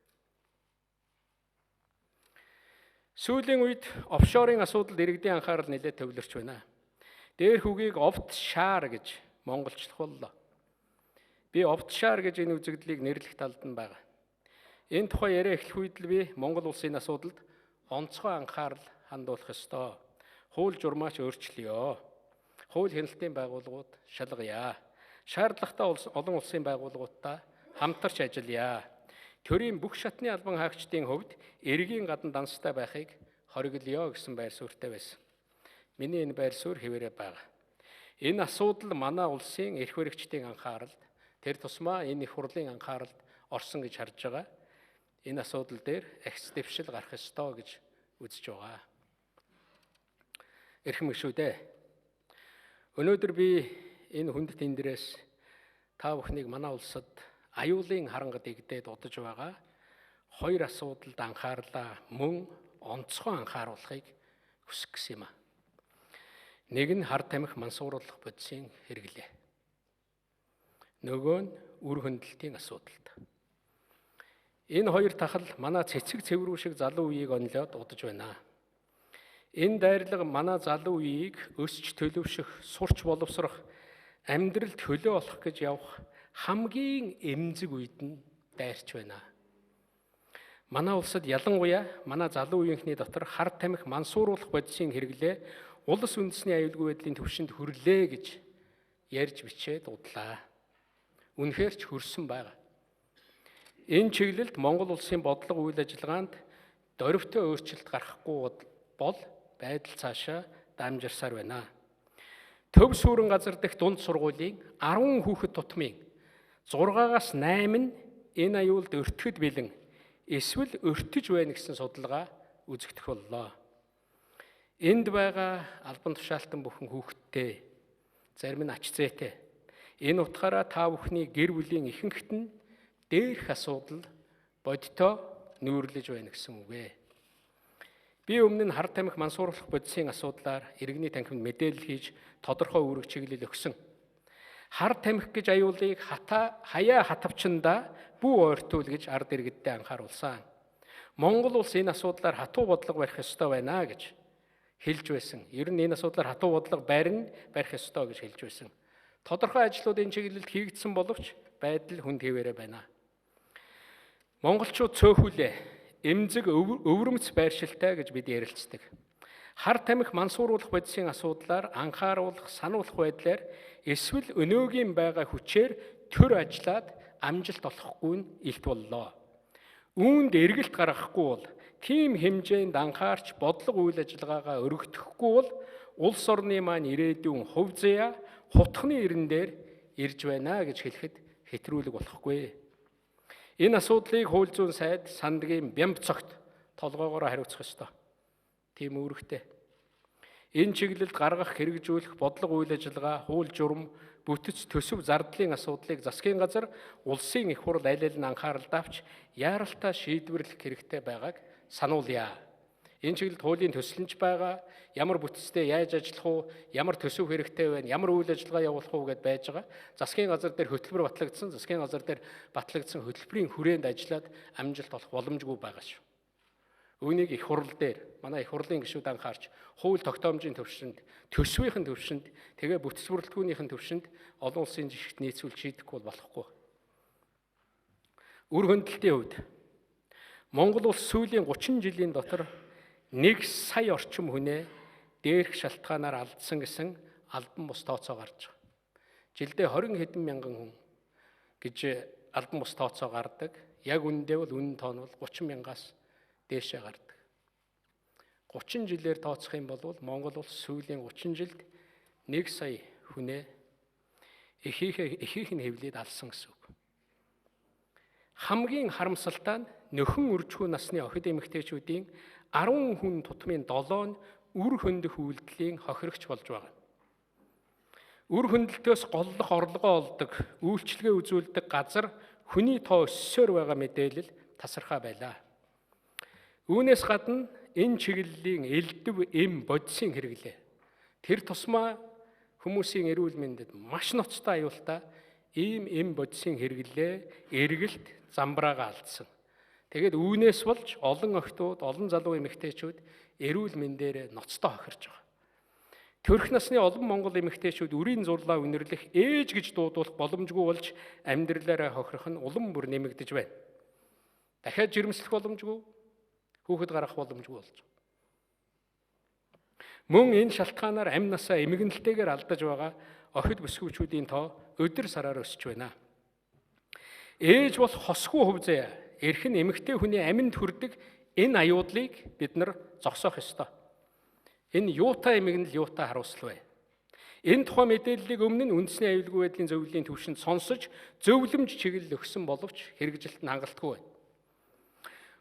Сүүлийн үед офшорын асуудалд иргэдийн анхаарал нэлээд төвлөрч байна. Дээрх үгийг offshore гэж монголчлох боллоо. Би offshore гэж энэ үзэгдлийг нэрлэх талд нь байгаа. Энэ тухай яриа эхлэх үед л би Монгол улсын асуудалд онцгой анхаарал хандуулах ёстой. Хууль журмаач өөрчлөё. Хууль хяналтын байгууллагууд шалгая. Шаардлагатай олон улсын байгууллагуудтай хамтарч ажиллая. Төрийн бүх шатны албан хаагчдын хувьд эргийн гадна данстай байхыг хориглоё гэсэн байр суурьтай байсан. Миний энэ байр суурь хэвээрээ байгаа. Энэ асуудал манай улсын эрх баригчдын анхааралд, тэр тусмаа энэ их хурлын анхааралд орсон гэж харж байгаа. Энэ асуудал дээр ахиц дэвшил гарах ёстой гэж үзэж байгаа. Эрхэм гишүүдээ. Өнөөдөр би энэ хүнд тэндэрээс та бүхнийг манай улсад аюулын харангад игдээд удаж байгаа 2 асуудалд анхаарлаа мөн онцгой анхааруулахыг хүсэх гэсэн юм а. Нэг нь хар тамхи мансууруулах бодисын хэрэглээ. Нөгөө нь үр хөндлөлтийн асуудалд. Энэ 2 тахал манай цэцэг цэврүү шиг залуу үеийг онлоод удаж байна. Энэ дайрлага манай залуу үеийг өсч төлөвшөх, сурч боловсрох, амьдралд хөлөө олох гэж явах хамгийн эмзэг үед нь дайрч байна. Манай улсад ялангуяа манай залуу үеийнхний дотор хар тамхи мансууруулах бодисын хэрэглээ улс үндэсний аюулгүй байдлын түвшинд хүрлээ гэж ярьж бичээд удлаа. Үнэхээр ч хүрсэн байна. Энэ чиглэлд Монгол улсын бодлого үйл ажиллагаанд дөрвтэй өөрчлөлт гарахгүй бол байдал цаашаа дамжирсаар байна. Төв сүрэн газар дэх дунд сургуулийн 10 хүүхэд тутмын 6-аас 8 нь энэ аюулд өртөхөд бэлэн эсвэл өртөж байна гэсэн судалгаа үзэгдэх боллоо. Энд байгаа албан тушаалтан бүхэн хүүхэдтэй, зарим нь ач зээтэй. Энэ утгаараа та бүхний гэр бүлийн ихэнхт нь дээрх асуудал бодитоо нүүрлэж байна гэсэн үг ээ. Би өмнө нь хар тамхи мансууруулах бодисын асуудлаар иргэний танхимд мэдээлэл хийж тодорхой үүрэг чиглэл өгсөн. Хар тамхи гэж аюулыг хаяа хатавчнда бүү ойртуул гэж ард иргэдтэй анхааруулсан. Монгол улс энэ асуудлаар хатуу бодлого барих ёстой байна гэж хэлж байсан. Ер нь энэ асуудлаар хатуу бодлого барих ёстой гэж хэлж байсан. Тодорхой ажлууд энэ чиглэлд хийгдсэн боловч байдал хүнд хэвээрээ байна. Монголчууд цөөхүүлээ. Эмзэг өвөрмц байршилтай гэж бид ярилцдаг. Хар тамхи мансууруулах бодисын асуудлаар анхааруулах, сануулах байдлаар эсвэл өнөөгийн байгаа хүчээр төр ажиллаад амжилт олохгүй нь илт боллоо. Үүнд эргэлт гаргахгүй бол тийм хэмжээнд анхаарч бодлого үйл ажиллагаагаа өргөдөхгүй бол улс орны маань ирээдүйн хувь заяа хутхны ирэн дээр ирж байна гэж хэлэхэд хэтрүүлэг болохгүй. Энэ асуудлыг хууль зүйн сайд сандгийн бямб цогт толгоогоор хариуцах ёстой. Тийм үүрэгтэй. Энэ чиглэлд гаргах, хэрэгжүүлэх бодлого үйл ажиллагаа, хууль журам, бүтэц төсөв зардлын асуудлыг засгийн газар улсын их хурл аль нь анхааралд авч яаралтай шийдвэрлэх хэрэгтэй байгааг сануулъя. Энэ чиглэлд хуулийн төсөл нь байгаа, ямар бүтцтэй яаж ажиллах уу, ямар төсөв хэрэгтэй байна, ямар үйл ажиллагаа явуулах уу гэдээ байж байгаа. Засгийн газар дээр хөтөлбөр батлагдсан, засгийн газар дээр батлагдсан хөтөлбөрийн хүрээнд ажиллаад амжилт олох боломжгүй байгаа шүү. Үүнийг их хурл дээр манай их хурлын гишүүд анхаарч хууль тогтоомжийн төвшөнд, төсвийн төвшөнд, тэгээ бүтэц бүрэлдэхүүнийхэн төвшөнд олон улсын жишгт нийцүүл шийдэхгүй болохгүй. Үр хөндлөлтийн хувьд Монгол улс сүүлийн 30 жилийн дотор 1 сая орчим хүнээ дээрх шалтгаанаар алдсан гэсэн албан бус тооцоо гарч байгаа. Жилдээ 20 хэдэн мянган хүн гэж албан бус тооцоо гардаг. Яг үнэндээ бол үнэн тоон бол 30 мянгаас дээшээ гардаг. 30 жилээр тооцох юм бол Монгол улс сүүлийн 30 жилд 1 сая хүнээ эхийнх нь хэвлээд алсан гэсэн үг. Хамгийн харамсалтай нь нөхөн үржихүй насны охид эмэгтэйчүүдийн 10 хүн тутмын 7 нь үр хөндөх үйлдэлийн хохирогч болж байгаа. Үр хөндлөлтөөс голлох орлогоо олдог, үйлчлэгээ үзүүлдэг газар хүний тоо өссөөр байгаа мэдээлэл тасархаа байлаа. Үүнээс гадна энэ чиглэлийн элдв эм бодисын хэрэглээ. Тэр тусмаа хүмүүсийн эрүүл мэндэд маш ноцтой аюултай ийм эм бодисын хэрэглээ эргэлт замбраага алдсан. Тэгээд үүнээс болж олон охтууд, олон залуу эмэгтэйчүүд эрүүл мэндээр ноцтой хохирч байгаа. Төрх насны олон монгол эмэгтэйчүүд үрийн зурлаа үнэрлэх, ээж гэж дуудуулах боломжгүй болж амьдралаараа хохирох нь улам бүр нэмэгдэж байна. Дахиад жирэмслэх боломжгүй, хүүхэд гарах боломжгүй болж байгаа. Мөн энэ шалтгаанаар амь насаа эмгэнэлтэйгээр алдаж байгаа охид бүсгүйчүүдийн тоо өдөр сараар өсөж байна. Ээж бол хосгүй хөв заяа, эрхэн эмэгтэй хүний аминд хүрдэг энэ аюудлыг бид нар зогсоох ёстой. Энэ юутай эмгэнэл, юутай харуулсал вэ? Энэ тухай мэдээллийг өмнө нь үндэсний аюулгүй байдлын зөвлөлийн түвшинд сонсож, зөвлөмж чиглэл өгсөн боловч хэрэгжилт нь хангалтгүй байна.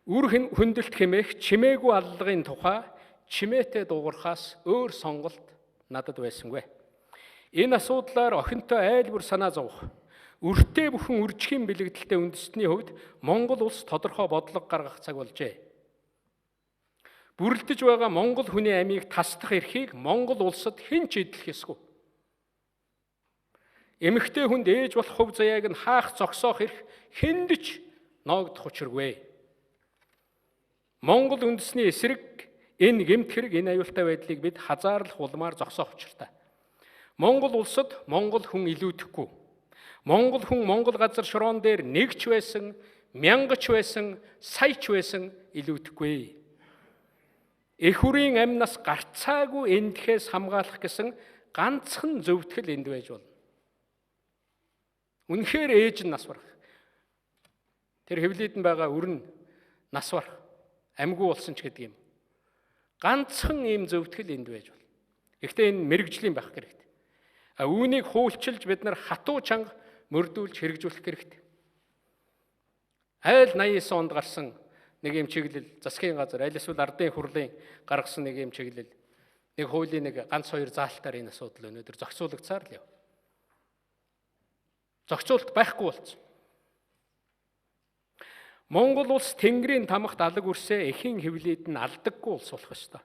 Үр хөндлөлт хэмээх чимээгүй аллагын тухай чимээтэй дуугархаас өөр сонголт надад байсангүй. Энэ асуудлаар охинтой айл бүр санаа зовох, өртөө бүхэн үржихийн бэлэгдэлтэй үндэстний хувьд Монгол улс тодорхой бодлого гаргах цаг болжээ. Бүрлдэж байгаа монгол хүний амийг тасдах эрхийг Монгол улсад хэн ч эдлэх ёсгүй. Эмэгтэй хүнд ээж болох хөв заяаг нь хаах зогсоох эрх хэнд ч ноогдох учиргүй. Монгол үндэсний эсрэг энэ гэмт хэрэг, энэ аюултай байдлыг бид хазаарлах улмаар зогсоох учиртай. Монгол улсад монгол хүн илүүдэхгүй. Монгол хүн монгол газар шороон дээр нэгч байсан, мянгач байсан, саяч байсан илүүдэхгүй. Эх хүрийн амь нас гарцаагүй эндхээс хамгаалах гэсэн ганцхан зөвтгөл энд байж болно. Үнэхээр ээж нь нас барах. Тэр хэвлийдэн байгаа үр нь нас барах. Амьгүй болсон ч гэдэг юм. Ганцхан ийм зөвтгөл энд байж болно. Гэхдээ энэ мэрэгжлийн байх хэрэгтэй. Үүнийг хуульчилж бид нар хатуу чанга мөрдүүлж хэрэгжүүлэх хэрэгтэй. Айл 89 онд гарсан нэг юм чиглэл, засгийн газар, аль эсвэл ардын хурлын гаргасан нэг юм чиглэл, нэг хуулийн нэг ганц хоёр заалтаар энэ асуудал өнөөдөр зохицуулагцаар л яв. Зохицуулалт байхгүй болсон. Монгол улс тэнгэрийн тамхт алаг үрсээ эхийн хэвлээд нь алдаггүй улс болох ёстой.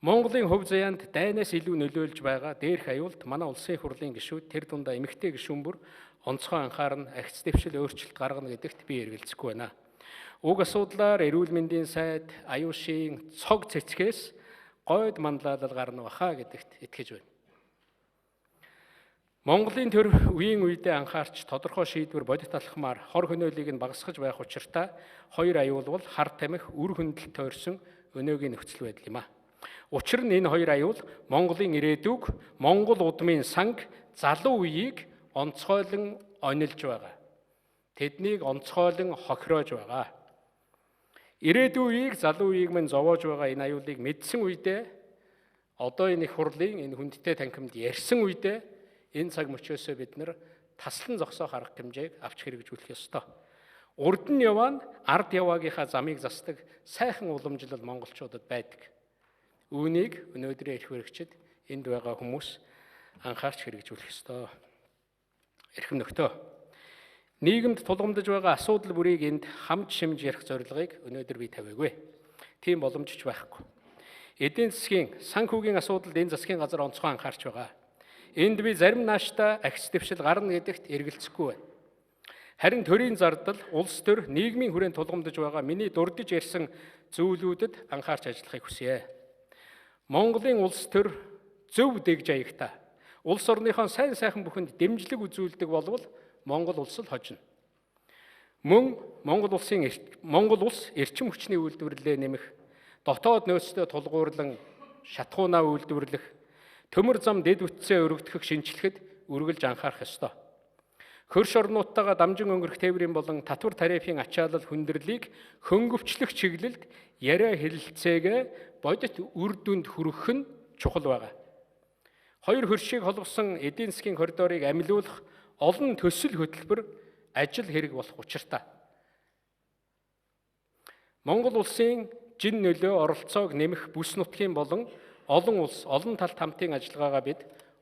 Монголын хөв заяанд дайнаас илүү нөлөөлж байгаа дээрх аюулд манай улсын хурлын гишүүд, тэр дундаа эмэгтэй гишүүн бүр онцгой анхааран агц дэвшил өөрчлөлт гаргана гэдэгт би эргэлзэхгүй байна. Уг асуудлаар эрүүл мэндийн сайд, аюушийн цог цэцгээс гойд манлайлал гарна баха гэдэгт итгэж байна. Монголын төр үеийн үедээ анхаарч тодорхой шийдвэр бодит алхмаар хор хөнөөлийг нь багасгаж байх учиртай хоёр аюул бол хар тамхи, үр хөндлөлт тойрсон өнөөгийн нөхцөл байдал юм а. Учир нь энэ хоёр аюул Монголын ирээдүг, Монгол удмын санг, залуу үеийг онцгойлон онилж байгаа. Тэднийг онцгойлон хохироож байгаа. Ирээдүйн үеийг, залуу үеийг мань зовоож байгаа энэ аюулыг мэдсэн үедээ, одоо энэ их хурлын энэ хүндтэй танхимд ярьсан үедээ энэ цаг мөчөөсөө бид нар таслан зогсоох арга хэмжээг авч хэрэгжүүлэх ёстой. Урд нь яваа нь ард яваагийнхаа замыг засдаг сайхан уламжлал монголчуудад байдаг. Үүнийг өнөөдрийн эрх баригчид энд байгаа хүмүүс анхаарч хэрэгжүүлэх ёстой. Эрхэм нөхдөө, нийгэмд тулгамдж байгаа асуудал бүрийг энд хамт шимж ярих зорилгыг өнөөдөр би тавиагүй. Тийм боломж ч байхгүй. Эдийн засгийн, санхүүгийн асуудалд энэ засгийн газар онцгой анхаарч байгаа. Энд би зарим нааштай ахис дэвшил гарна гэдэгт эргэлзэхгүй байна. Харин төрийн зардал, улс төр, нийгмийн хүрээнд тулгамдж байгаа миний дурдж ярьсан зүйлүүдэд анхаарч ажиллахыг хүсье. Монголын улс төр зөв дэгж аягтай, улс орныхон сайн сайхан бүхэнд дэмжлэг үзүүлдэг болбол Монгол улс л хожно. Мөн Монгол улс эрчим хүчний үйлдвэрлэлээ нэмэх, дотоод нөөцтэй тулгуурлан шатхуунаа үйлдвэрлэх, төмөр зам дэд үтсээ өргөдөхөг шинжилгэхэд үргэлж анхаарах ёстой. Хөрш орнуудтайгаа дамжин өнгөрөх тээврийн болон татвар тарифын ачаалал хүндрэлийг хөнгөвчлөх чиглэлд яриа хэлэлцээгээ бодит үр дүнд хүргэх нь чухал байгаа. Хоёр хөршийг холбосон эдийн засгийн коридорыг амилуулах олон төсөл хөтөлбөр ажил хэрэг болох учиртай. Монгол улсын жин нөлөө оролцоог нэмэх бүс нутгийн болон олон улс, олон талт хамтын ажиллагаагаа бид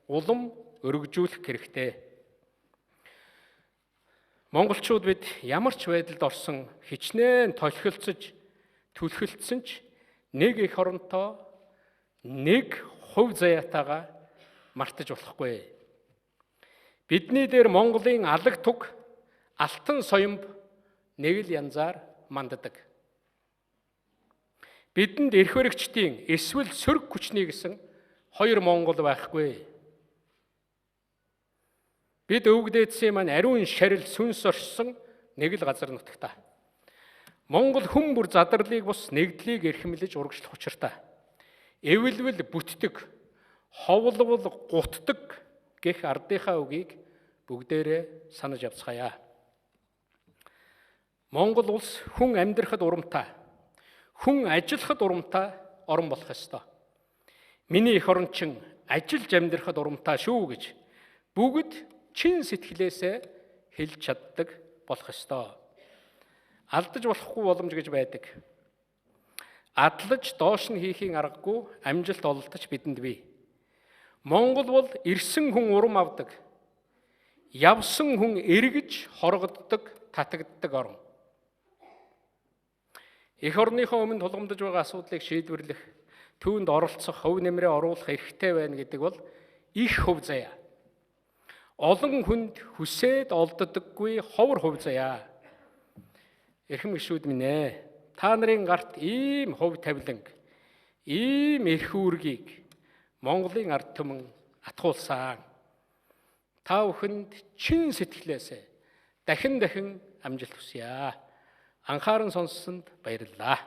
улам өргөжүүлэх хэрэгтэй. Монголчууд бид ямар ч байдалд орсон хичнээн толхилцож, түлхэлдсэн ч нэг эх оронтой, нэг хувь заяатайгаа мартаж болохгүй. Бидний дээр Монголын алаг туг, алтан соёмб нэг л янзаар манддаг. Бидэнд эрх баригчдын эсвэл сөрөг хүчний гэсэн хоёр Монгол байхгүй. Бид өвөг дээдсийн маань ариун шарил сүнс оршсон нэг л газар нутагтаа. Монгол хүн бүр задралыг бус нэгдлийг эрхэмлэж урагшлах учиртай. Эвэлвэл бүтдэг, ховлвол гутдаг гэх ардынхаа үгийг бүгдээрээ санаж явцгаая. Монгол улс хүн амьдрахад урамтай, хүн ажиллахад урамтай орн болох ёстой. Миний эх орончин ажиллаж амьдрахад урамтай шүү гэж бүгд чин сэтгэлээсээ хэлж чаддаг болох ёстой. Алдаж болохгүй боломж гэж байдаг. Адлаж доош нь хийхийн аргагүй амжилт олдож бидэнд бий. Монгол бол ирсэн хүн урам авдаг, явсан хүн эргэж хоргоддог, татагддаг орн. Эх орныхоо өмнө тулгамдж байгаа асуудлыг шийдвэрлэх, түүнд оролцох, хөв нэмрээ оруулах эрхтэй байна гэдэг бол их хөв заяа. Олон хүнд хүсээд олддоггүй ховор хөв заяа. Эрхэм гишүүд минь ээ, та нарын гарт ийм хөв тавиланг, ийм эрх үүргийг Монголын ард түмэн атгуулсан. Та бүхэнд чин сэтгэлээсээ дахин амжилт хүсье. Анхааран сонссонд баярлалаа.